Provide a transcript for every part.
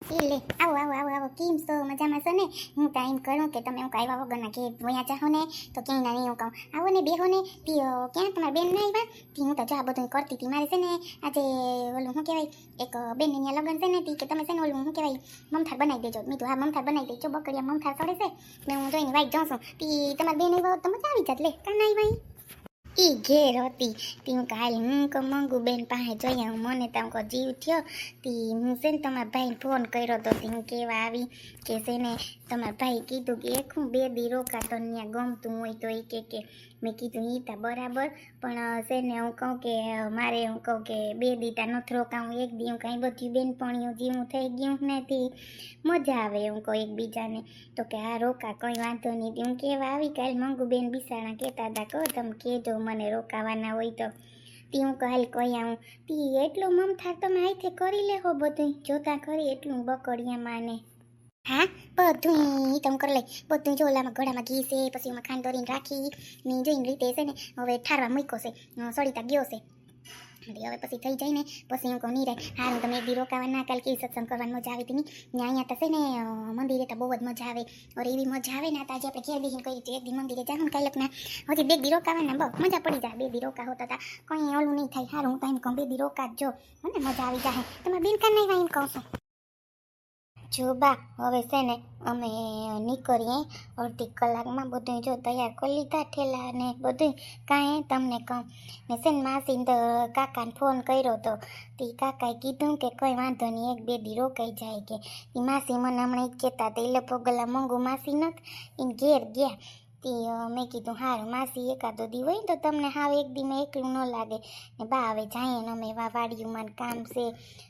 એ લે આવો આવો આવો આવો કેમ છો મજામાં છો ને હું તો એમ કરું કે તમે હું આવ્યા વગરના ઘેર વયા ચાહો ને તો ક્યાંય ના નહીં હું કહું આવો ને બેહો ને તી ક્યાં તમારા બેન ના આવ્યા તી હું તો જો આ બધું કરતી હતી મારે છે ને આજે ઓલું શું કહેવાય એક બેન ને લગ્ન છે ને તી કે તમે છે ને ઓલું શું કહેવાય મમથાર બનાવી દેજો મેં તો હા મમથાર બનાવી દેજો બકડિયા મમથાર ચડે છે ને હું જોઈને વાઈટ જાઉં છું તી તમારા બેન આવ્યા તો મજા આવી જાત લે કાં ના આવ્યા ઈ ઘેર હતી તી હું કાલ હું કો મંગુ બેન પાસે જઈ આવું મને તો હું જીવ થયો તી હું છે ને તમારા ભાઈને ફોન કર્યો તો તી હું કેવા આવી કે છે ને તમારા ભાઈ કીધું કે એક હું 2 દી રોકાતો ત્યાં ગમતું હોય તો એ કે મેં કીધું ઈ તા બરાબર પણ છે ને હું કહું કે મારે હું કહું કે 2 દી તા નથી રોકાવું એક દી હું કાંઈ બધી બેનપણીઓ જેવું થઈ ગયું નથી મજા આવે હું કહું એકબીજાને તો કે હા રોકા કંઈ વાંધો નહીં હું કેવા આવી કાલ મંગુ બેન બિસાણા કહેતા હતા કહો તમે કહેજો મને રોકાવાના હોય તો તી હું કાલ કહી આવું તી એટલો મમથાર તમે અહીંથી કરી લેહો બધું જોતા ખરી એટલું બકડિયામાં ને હા બધું તમે કરી લઈ બધું જો ઓલામાં ઘોડામાં ઘી છે પછી એમાં ખાંડ દોરીને રાખી ને જોઈને રીતે છે ને હવે ઠારવા મૂક્યો છે સળીતા ગયો છે હવે પછી થઈ જાય ને પછી હું કહું નહીં રહે હારું તમે એક દી રોકાવા ના કાલ કેવી સત્સંગ કરવાની મજા આવી હતી ને અહીંયા તો છે ને મંદિરે તો બહુ જ મજા આવે ઓર એવી મજા આવે ને આજે આપણે ઘેર બેસીને કહી એક દી મંદિરે જાઉં ને કાલે ના હજી 2 દી રોકાવાના બહુ મજા પડી જાય 2 દી રોકા હોતા હતા કંઈ ઓલું નહીં થાય હારું હું તો એમ કહું 2 દી રોકા જ જો મને મજા આવી જાય તમારે બેન કાં નહીં એમ કહું છું જો બા હવે છે ને અમે નીકળીએ અડધી કલાકમાં બધું જો તૈયાર કરી લીધા ઠેલા ને બધું કાંઈ તમને કહું ને છે ને માસીને તો કાકાને ફોન કર્યો તો તે કાકાએ કીધું કે કંઈ વાંધો નહીં 1-2 દી રોકાઈ જાય કે એ માસી મને હમણાં જ કહેતા હતા એ લગભગ ગલા મંગુ માસી નથી એને ઘેર ગયા તી મેં કીધું હારું માસી એકાદો દી હોય તો તમને હાવ એક દી મેં એકલું ન લાગે ને બા હવે જઈએ ને અમે વાડીમાં કામ છે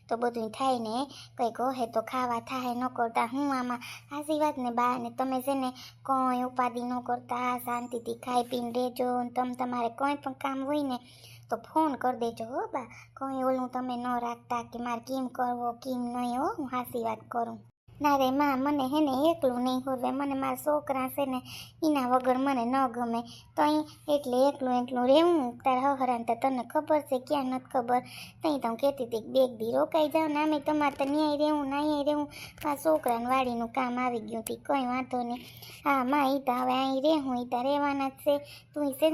તો બધું થાય ને કંઈક કહે તો ખાવા થાય ન કરતા હું આમાં આશી વાત ને બા ને તમે છે ને કોઈ ઉપાધિ ન કરતા શાંતિથી ખાઈ પીને રહેજો ને તમે તમારે કોઈ પણ કામ હોય ને તો ફોન કરી દેજો હો બા કોઈ ઓલું તમે ન રાખતા કે મારે કેમ કરવો કેમ નહીં હો હું હાસી વાત કરું ના રે માં મને હે ને એકલું નહીં હોવે મને મારા છોકરા છે ને એના વગર મને ન ગમે તો અહીં એટલે એકલું રહેવું તારે હરાન તો તને ખબર છે ક્યાં નથી ખબર ત્યાં તો હું કહેતી હતી કે 2 દી રોકાઈ જાઉં ને આમે તમારે તો ન્યાય રહેવું ના અહીંયા રહેવું આ છોકરાને વાડીનું કામ આવી ગયું હતી કંઈ વાંધો નહીં હા માં એ તો હવે અહીં રહેવું એ તો રહેવાના જ છે તું છે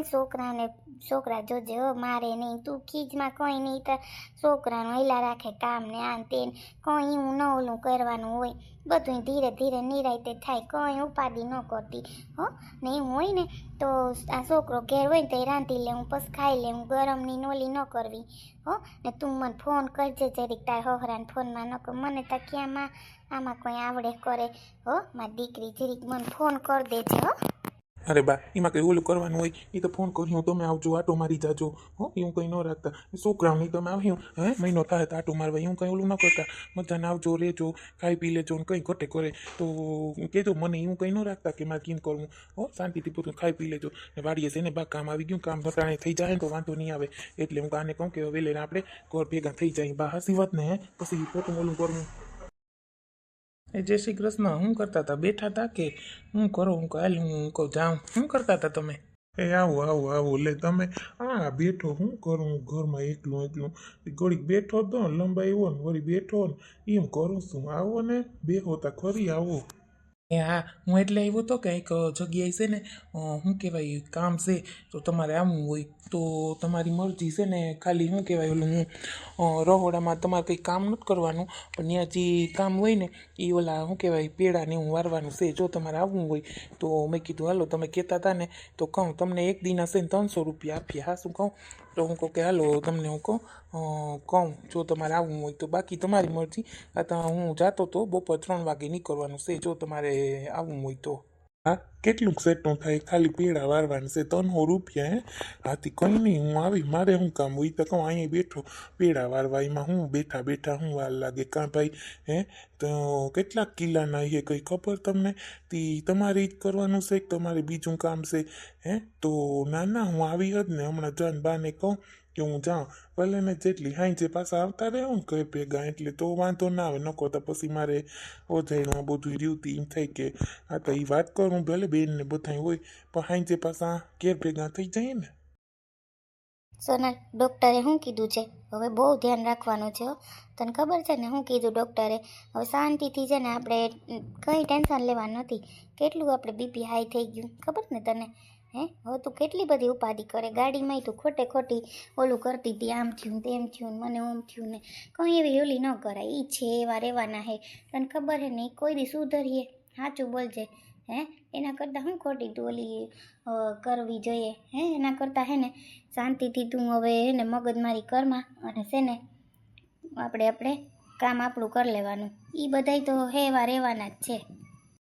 ને છોકરા જોજે હો મારે નહીં તું ખીજમાં કંઈ નહીં તો છોકરાનું હેલા રાખે કામ ને આન તેન કંઈ હું ન ઓલું કરવાનું હોય બધું ધીરે ધીરે નિરાયતે થાય કંઈ ઉપાધિ ન કરતી હો ને એવું હોય ને તો આ છોકરો ઘેર હોય ને તો એ રાંધી લેવું પછી ખાઈ લેવું ગરમની નોલી ન કરવી હો ને તું મને ફોન કરજે જરીક તાર હોહરાને ફોનમાં ન કર મને તો ક્યાંમાં આમાં કોઈ આવડે કરે હો મારી દીકરી જરીક મને ફોન કરી દેજે હો અરે બા એમાં કંઈ ઓલું કરવાનું હોય એ તો ફોન કર્યો તમે આવજો આટો મારી જાજો હો એવું કંઈ ન રાખતા છોકરાઓની તમે આવ્યું હે મહિનો થાય તો આટો મારવા એવું કંઈ ઓલું ન કરતા મજાને આવજો રહેજો ખાઈ પી લેજો ને કંઈ ઘટે કરે તો કહેજો મને એવું કંઈ ન રાખતા કે મારે કેમ કરવું હો શાંતિથી બધું ખાઈ પી લેજો ને વાડીએ છે ને બા કામ આવી ગયું કામ ઘટાણે થઈ જાય ને તો વાંધો નહીં આવે એટલે હું કાને કહું કે વહેલે આપણે ઘર ભેગા થઈ જાય બા હસી વાત ને પછી પોતું ઓલું કરવું એ જય શ્રી કૃષ્ણ શું કરતા હતા બેઠા હતા કે હું કરો હું કાલ હું કહું જાઉં શું કરતા હતા તમે એ આવો લે તમે હા બેઠો શું કરું ઘરમાં એકલું ઘડીક બેઠો તો લંબાઈ ને વળી બેઠો ને એમ કરું છું આવો ને બેહો તા ખરી આવો એ હા હું એટલે આવ્યો હતો કે એક જગ્યાએ છે ને શું કહેવાય કામ છે તો તમારે આવવું હોય તો તમારી મરજી છે ને ખાલી શું કહેવાય ઓલું હું રહોડામાં તમારે કંઈ કામ નથી કરવાનું પણ ત્યાં જે કામ હોય ને એ ઓલા શું કહેવાય પેડા ને એવું વારવાનું છે જો તમારે આવવું હોય તો મેં કીધું હાલો તમે કહેતા હતા ને તો કહું તમને એક દીના છે ને 300 રૂપિયા આપીએ હા શું કહું તો હું કહું કે હાલો તમને હું કહું જો તમારે આવવું હોય તો બાકી તમારી મરજી આ હું જાતો તો બપોર 3 વાગે નીકળવાનું છે જો તમારે આવવું હોય તો હા કેટલુંક સેટનું થાય ખાલી પેડા વારવાનું છે 300 રૂપિયા હે હાથી કંઈ નહીં હું આવી મારે શું કામ હોય તો કહું અહીંયા બેઠો પેડા વારવા એમાં હું બેઠા હું વાર લાગે કાં ભાઈ હે તો કેટલાક કિલ્લાના એ કંઈ ખબર તમને તી તમારે જ કરવાનું છે કે તમારે બીજું કામ છે હે તો ના હું આવી જ ને હમણાં જાન બાને કહું કે હું જાઉં ભલે ને જેટલી હાઈ પાછા આવતા રહે ને કંઈ ભેગા એટલે તો વાંધો ના આવે નકો તો પછી મારે ઓજાઈમાં બધું રહ્યું એમ થાય કે આ તો એ વાત કરું ભલે બેન ને બધા હોય પણ હાઈ પાછા ઘેર ભેગા થઈ જાય ને સોનલ, ડૉક્ટરે શું કીધું છે? હવે બહુ ધ્યાન રાખવાનું છે હો. તને ખબર છે ને શું કીધું ડૉક્ટરે? હવે શાંતિથી છે ને આપણે કંઈ ટેન્શન લેવાનું નથી. કેટલું આપણે બીપી હાઈ થઈ ગયું ખબર ને તને? હવે તું કેટલી બધી ઉપાધિ કરે ગાડીમાં, તું ખોટે ખોટી ઓલું કરતી હતી, આમ થયું તેમ થયું ને મને ઓમ થયું ને. કંઈ એવી ઓલી ન કરાય, એ છે એવા રહેવાના હે. તને ખબર હે ને એ કોઈ દી સુધરીએ? સાચું બોલજે. એના કરતાં શું ખોટી તું ઓલી કરવી જોઈએ? એના કરતાં હે ને શાંતિથી તું હવે હે ને મગજમારી કરમાં અને છે ને આપણે કામ આપણું કરી લેવાનું. એ બધાય તો હેવા રહેવાના જ છે.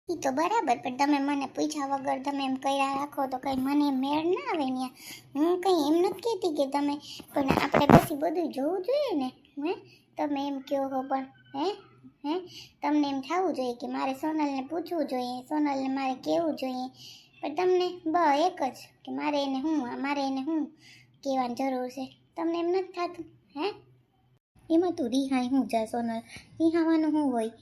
એ તો બરાબર, પણ તમે મને પૂછ્યા વગર તમે એમ કર્યા રાખો તો કંઈ મને મેળ ના આવે ને. હું કંઈ એમ નથી કહેતી કે તમે, પણ આપણે પછી બધું જોવું જોઈએ ને. તમે એમ કહો છો પણ તમને એમ થવું જોઈએ કે મારે સોનલને પૂછવું જોઈએ, સોનલને મારે કહેવું જોઈએ. પણ તમને એક જ કે મારે એને શું કહેવાની જરૂર છે. તમને એમ નથી થતું? એમાં તું રિહાઈ શું જા સોનલ? રિહાવાનું શું હોય?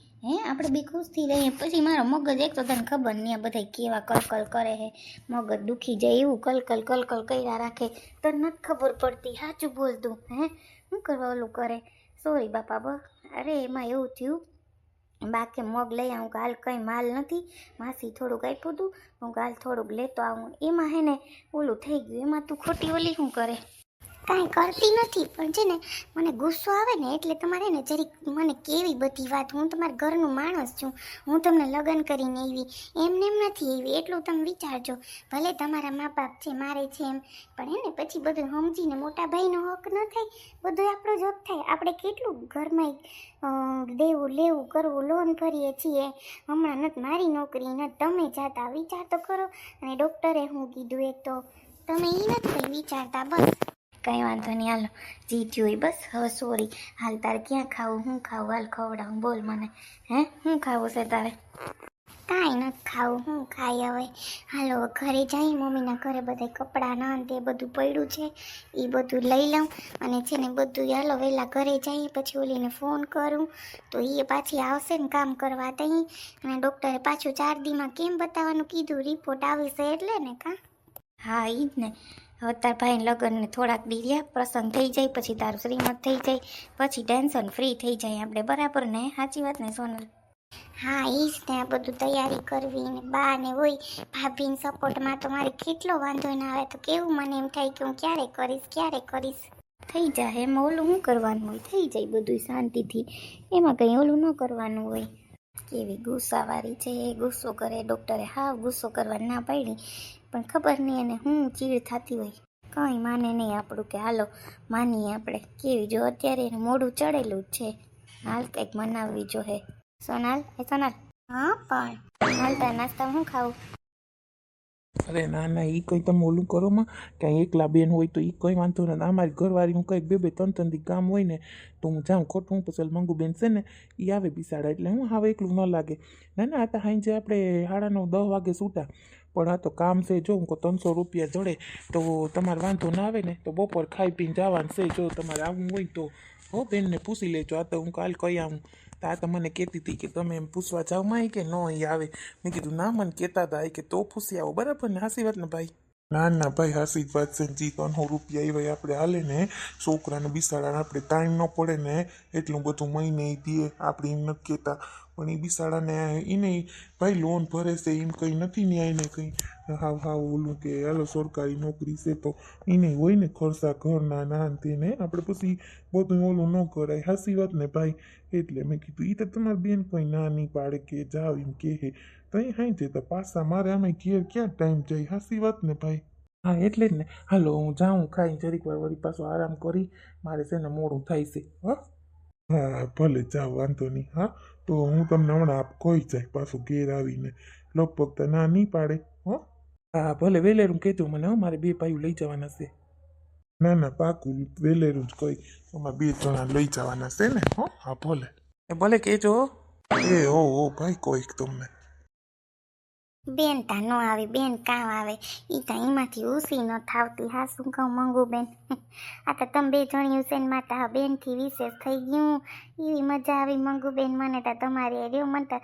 આપણે બી ખુશથી રહીએ. પછી મારો મગજ એક તો તને ખબર નહીં આ બધા કેવા કલકલ કરે હે, મગજ દુખી જાય એવું કલકલ કર્યા રાખે. તને નથી ખબર પડતી. સાચું બોલતું શું કરવા ઓલું કરે? સોરી બાપા અરે એમાં એવું થયું, બાકી મગ લઈ આવું કાલ કંઈ માલ નથી, માસી થોડુંક આપ્યું હતું, હું કાલ થોડુંક લેતો આવું. એમાં હે ને ઓલું થઈ ગયું. એમાં તું ખોટી ઓલી શું કરે? કાંઈ કરતી નથી, પણ છે ને મને ગુસ્સો આવે ને એટલે તમારે ને જરીક મને કેવી બધી વાત. હું તમારા ઘરનું માણસ છું, હું તમને લગ્ન કરીને આવી, એમને એમ નથી આવી, એટલું તમે વિચારજો. ભલે તમારા મા બાપ છે, મારે છે એમ, પણ હે ને પછી બધું સમજીને મોટા ભાઈનો હક ન થાય, બધું આપણો જ હક થાય. આપણે કેટલું ઘરમાં દેવું લેવું કરવું, લોન ભરીએ છીએ. હમણાં નથી મારી નોકરી, નથી તમે જાતા, વિચાર તો કરો. અને ડૉક્ટરે શું કીધું એક તો તમે એ નથી કંઈ વિચારતા. બસ કંઈ વાંધો નહીં, હાલો જીત્યું હોય બસ. હવે સોરી. હાલ તારે ક્યાં ખાવું, શું ખાવું? હાલ ખવડાવું, બોલ મને. શું ખાવું છે તારે? કાંઈ નથી ખાવું, હું ખાઈ હવે. હાલો ઘરે જઈ, મમ્મીના ઘરે બધા કપડાં ના તે બધું પડ્યું છે, એ બધું લઈ લઉં. અને છે ને બધું હાલો વહેલા ઘરે જઈએ, પછી ઓલીને ફોન કરું તો એ પાછી આવશે ને કામ કરવા તઈ. અને ડૉક્ટરે પાછું 4 દીમાં કેમ બતાવવાનું કીધું, રિપોર્ટ આવશે એટલે ને કાં. હા એ જ ને. હવે તાર ભાઈને લગ્નને થોડાક દી રહ્યા, પ્રસંગ થઈ જાય પછી તારું શ્રીમત થઈ જાય, પછી ટેન્શન ફ્રી થઈ જાય આપણે. બરાબર ને? સાચી વાત ને સોનલ? હા એ જ ને, આ બધું તૈયારી કરવી ને બા ને હોય ભાભીને સપોર્ટમાં તો મારે કેટલો વાંધો ના આવે. તો કેવું મને એમ થાય કે હું ક્યારે કરીશ. થઈ જાય એમાં ઓલું શું કરવાનું હોય? થઈ જાય બધું શાંતિથી, એમાં કંઈ ઓલું ન કરવાનું હોય. કેવી ગુસ્સાવાળી છે, ગુસ્સો કરે. ડૉક્ટરે હાવ ગુસ્સો કરવા ના પાડી, પણ ખબર નહીં એને શું ચીડ થતી હોય. કંઈ માને નહીં આપણું કે હાલો માનીએ આપણે. કેવી જો અત્યારે એનું મોઢું ચડેલું જ છે. હાલ કંઈક મનાવવી જો હે. સોનાલ સોનાલ, હા પણ હાલ તાર નાસ્તામાં શું ખાવું? અરે ના ના, એ કંઈ તમે ઓલું કરો માં, ક્યાંય એકલા બેન હોય તો એ કંઈ વાંધો નથી. અમારી ઘરવાળીનું કંઈક 2-3 દી કામ હોય ને તો હું જાઉં ખોટું. હું પછી મંગુબેન છે ને એ આવે બિસાડા, એટલે હું હવે એકલું ન લાગે. ના ના, આ તો સાંજે આપણે 9:30-10 વાગે છૂટા. પણ આ તો કામ છે. જો હું 300 રૂપિયા જડે તો તમારે વાંધો ના આવે ને, તો બપોર ખાઈ પીને જવાનું છે. જો તમારે આવવું હોય તો હો બેનને પૂછી લેજો. આ તો હું કાલ કહી આવું. આ તો મને કહેતી હતી કે તમે એમ પૂછવા જાવ માં કે ન એ આવે. મેં કીધું ના, મને કહેતા હતા કે તો પૂછી આવો. બરાબર ને? હાસી વાત ને ભાઈ? ના ના ભાઈ, હાસી જ વાત છે. જી 300 રૂપિયા એવા આપણે હાલે ને, છોકરાને બિસાડાને આપણે ટાઈમ ન પડે ને એટલું બધું મહિને એ દે. આપણે એમ નથી કહેતા, પણ એ બિસાડાને એને ભાઈ લોન ભરે છે, એમ કંઈ નથી ને એને કંઈ હાવ ઓલું કે હાલો સરકારી નોકરી છે તો એને હોય ને ખર્ચા ઘરના ના તેને આપણે પછી બધું ઓલું ન કરાય. હાસી વાત ને ભાઈ? એટલે મેં કીધું એ તો તમારી બેન કંઈ ના નહીં પાડે કે જાવ એમ કહે તો એ હાઈ છે. તો પાછા મારે આમાં ઘેર ક્યાં ટાઈમ જાય? હાસી વાત ને ભાઈ? હા એટલે જ ને. હાલો હું જાઉં, ખાઈ જરીક વાર વળી પાછો આરામ કરી. મારે છે ને મોડું થાય છે. હા ભલે જાઓ, વાંધો નહીં. હા તો હું તમને હમણાં કહી જાય પાછું ઘેર આવીને. લગભગ તો ના નહીં પાડે. હા ભલે વેલેરું કહેજો મને. મારે 2 પાયું લઈ જવાના છે. ના ના પાકું વેલેરું જ કહી. અમારે 2 જણા લઈ જવાના છે ને. હા ભલે ભલે કહેજો. ઓ ભાઈ કોઈક તમને બેન તા ન આવી, બેન કામ આવે. એ તા એમાંથી ઉસી ન થાવતી. હા શું કહું મંગુ બેન, આ તો તમે 2 જણી ઉસેન માતા બેનથી વિશેષ થઈ ગયું. એવી મજા આવી મંગુબેન મને તો તમારી રહ્યો મને તો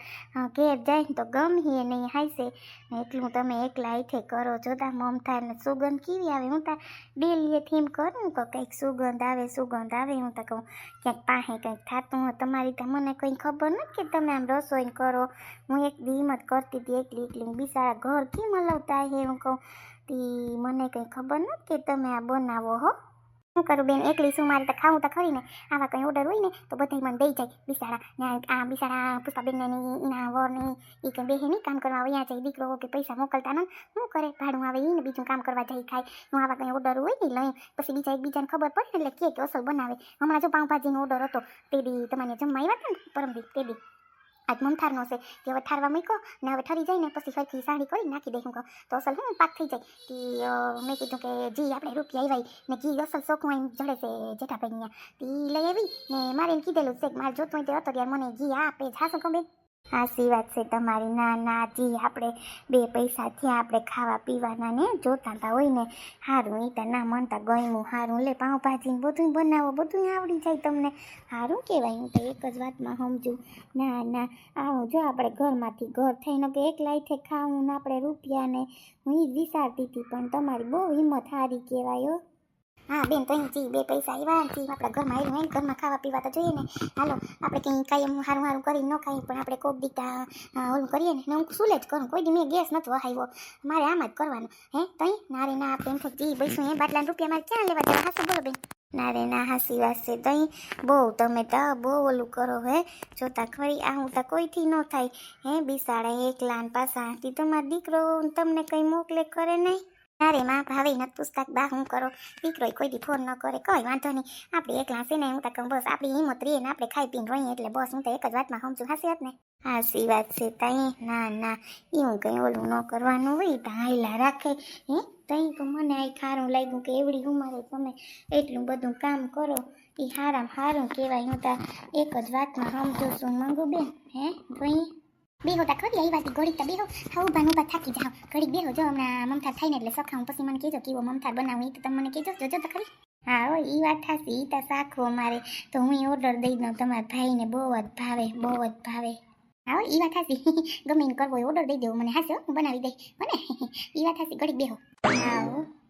ઘેર જાય ને તો ગમીએ નહીં હાઈશે ને એટલું તમે એકલા હાથે કરો જોતા મમતા ને સુગંધ કેવી આવે હું તો ડેલીએ થીમ કરું તો કંઈક સુગંધ આવે હું તો કહું ક્યાંક પાસે કંઈક થતું હોય તમારી તો મને કંઈ ખબર નથી કે તમે આમ રસોઈ કરો હું એક હિંમત કરતી હતી એકલી બિચારા ઘર કેમ હલાવતા હે હું કહું તી મને કંઈ ખબર નથી કે તમે આ બનાવો હો શું કરું બેન એકલી શું મારે તો ખાવું તો ખરી ને આવા કંઈ ઓર્ડર હોય ને તો બધા મને દઈ જાય બિચારા ને આ બિચારા પુષ્પાબેનને એના વરને એ કંઈ બેહે નહીં કામ કરવા અહીંયા જાય દીકરો કે પૈસા મોકલતા ને શું કરે ભાડું આવે એને બીજું કામ કરવા જાય ખાય હું આવા કંઈ ઓર્ડર હોય ને લઈ પછી બીજા એકબીજાને ખબર પડે ને એટલે કે અસલ બનાવે હમણાં જો પાઉંભાજીનો ઓર્ડર હતો તે દી તમને જમવા આવ્યા હતા ને પરમદી તે દી આજ મમથારનો છે કે હવે ઠારવા મૂકો ને હવે ઠરી જાય ને પછી ફરીથી સાડી કરી નાખી દઈ હું કહું તો અસલ હું પાક થઈ જાય કે મેં કીધું કે જી આપણે રૂપિયા આવ્યા ને ઘી અસલ શોખું એમ જડે છે જેઠાભાઈ ત્યાં તી લઈ આવી ને મારે એમ કીધેલું છે કે મારે જોતું હોય તે હતો ત્યારે મને ઘી આપે જાશું કહું બેન સાચી વાત છે તમારી ના જી આપણે બે પૈસા થયા આપણે ખાવા પીવાના ને જોતા હતા હોય ને સારું એ તો ના મનતા ગયમું સારું લે પાઉંભાજી બધું બનાવો બધું આવડી જાય તમને સારું કહેવાય હું તો એક જ વાતમાં સમજું ના આવું જો આપણે ઘરમાંથી ઘર થઈને કે એકલા થે ખાવું ને આપણે રૂપિયા ને હું એ જ વિચારતી હતી પણ તમારી બહુ હિંમત સારી કહેવાય હો હા બેન તો જી બે પૈસા આવ્યા જી આપણા ઘરમાં આવ્યું હોય ઘરમાં ખાવા પીવા તો જોઈએ ને હાલો આપણે કંઈ કાંઈ એમ સારું કરી ન ખાઈએ પણ આપણે કોક દીકતા ઓલું કરીએ ને હું સુલે જ કરું કોઈ દી મેં ગેસ નથી વહાવ્યો મારે આમ જ કરવાનું હે તઈ નારે ના આપણે એમ થાય જી બૈસું એ બાટલા રૂપિયા મારે ક્યાં લેવા જવા હાસો બોલો બેન નારે ના હાસી વાત છે તઈ બહુ તમે તો બહુ ઓલું કરો હે જોતા ખરી આવું તો કોઈથી ન થાય હે બિસાડા એકલા ને પાછા તી તમારો દીકરો તમને કંઈ મોકલે કરે નહીં અરે માં ભાવે નથી પૂછતા બા હું કરો દીકરો કોઈ દી ફોન ન કરે કોઈ વાંધો નહીં આપણે એકલા છે ને હું તો કહું બસ આપણી હિંમત રહીએ ને આપણે ખાઈ પીને રહીએ એટલે બસ હું તો એક જ વાતમાં સમજું હાસી વાત ને હાસી વાત છે તઈ ના એવું કંઈ ઓલું ન કરવાનું હોય તો હાયલા રાખે હે તઈ તો મને આ ખારું લાગ્યું કે એવડી ઉંમરે તમે એટલું બધું કામ કરો એ હારું કહેવાય હું તો એક જ વાતમાં સમજું છું મંગુ બેન હે તઈ બેહો તા ખરી આવી વાતી ઘડીક તા બેહો હા ઊભા થાકી જાઓ ઘડીક બેહો જો હમણાં મમથાર થાય ને એટલે સખાવું પછી મને કહેજો કેવો મમથાર બનાવું એ તો તમે મને કહેજો જોજો તો ખરી હા હો એ વાત થાશી એ તો શાખો મારે તો હું ઓર્ડર દઈ દઉં તમારા ભાઈને બહુ જ ભાવે હા એ વાત થાશી ગમે એને કરવો ઓર્ડર દઈ દેવો મને હાસ્યો હું બનાવી દઈ મને એ વાત થાશી ઘડીક બેહો હા